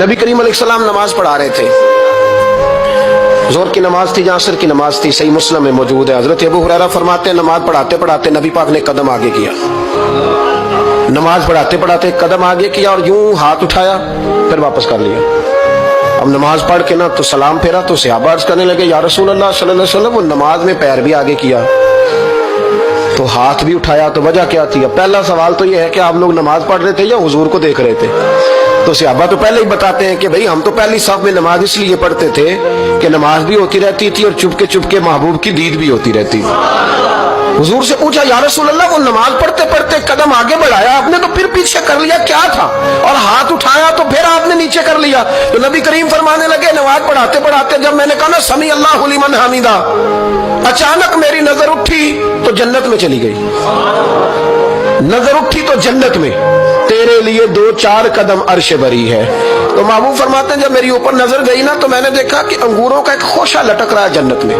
नबी करीम अलैहिस्सलाम नमाज पढ़ा रहे थे, ज़ोहर की नमाज थी या असर की नमाज थी, सही मुस्लिम में मौजूद है। हजरत अबू हुरैरा फरमाते हैं नमाज पढ़ाते पढ़ाते नबी पाक ने कदम आगे किया, नमाज पढ़ाते पढ़ाते कदम आगे किया और यूं हाथ उठाया फिर वापस कर लिया। अब नमाज पढ़ के ना तो सलाम फेरा तो सहाबा अर्ज करने लगे या रसूल अल्लाह सल्लल्लाहु अलैहि वसल्लम, वो नमाज में पैर भी आगे किया तो हाथ भी उठाया, तो वजह क्या थी? अब पहला सवाल तो ये है कि आप लोग नमाज पढ़ रहे थे या हुजूर को देख रहे थे? तो सहाबा तो पहले ही बताते हैं कि भाई हम तो पहली साफ में नमाज इसलिए पढ़ते थे कि नमाज भी होती रहती थी और चुपके चुपके महबूब की दीद भी होती रहती थी। हुजूर से पूछा या रसूल अल्लाह, वो नमाज पढ़ते पढ़ते कदम आगे बढ़ाया आपने तो फिर पीछे कर लिया, क्या था? और हाथ उठाया तो फिर आपने नीचे कर लिया। तो नबी करीम फरमाने लगे नमाज पढ़ाते पढ़ाते जब मैंने कहा ना समी अल्लाहु लिमन हमीदा, अचानक मेरी नजर उठी तो जन्नत में चली गई। नजर उठी तो जन्नत में, तेरे लिए 2-4 कदम अर्श बरी है। तो महबूब फरमाते हैं जब मेरी ऊपर नजर गई ना तो मैंने देखा कि अंगूरों का एक खोशा लटक रहा है जन्नत में,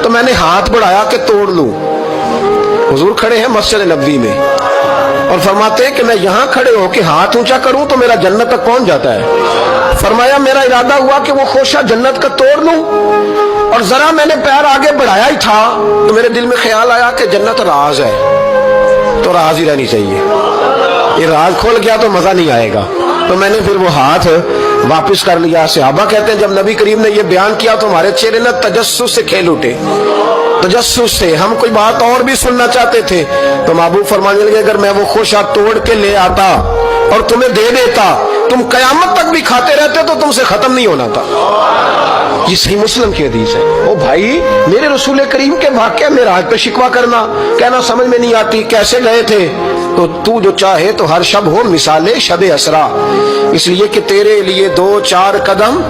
तो मैंने हाथ बढ़ाया कि तोड़ लूं। हुजूर खड़े हैं मस्जिद नबवी में और फरमाते हैं कि मैं यहाँ खड़े होकर हाथ ऊंचा करूं तो मेरा जन्नत तक पहुंच जाता है। फरमाया मेरा इरादा हुआ कि वो खोशा जन्नत का तोड़ लूं और जरा मैंने पैर आगे बढ़ाया ही था तो मेरे दिल में ख्याल आया कि जन्नत राज है तो राज ही रहनी चाहिए, ये राज खोल गया तो मजा नहीं आएगा, तो मैंने फिर वो हाथ वापस कर लिया। सहाबा कहते हैं जब नबी करीम ने ये बयान किया तो हमारे चेहरे न तजस्सुस से खेल उठे, तजस्सुस से हम कोई बात और भी सुनना चाहते थे। तो महबूब फरमाने लगे अगर मैं वो खोशा तोड़ के ले आता और तुम्हें दे देता तुम कयामत तक भी खाते रहते तो तुमसे खत्म नहीं होना था। ये सही मुस्लिम की हदीस है। ओ भाई, मेरे रसूल करीम के वाक़या में राज पे शिकवा करना, कहना समझ में नहीं आती कैसे गए थे, तो तू जो चाहे तो हर शब हो मिसाले शब असरा, इसलिए कि तेरे लिए 2-4 कदम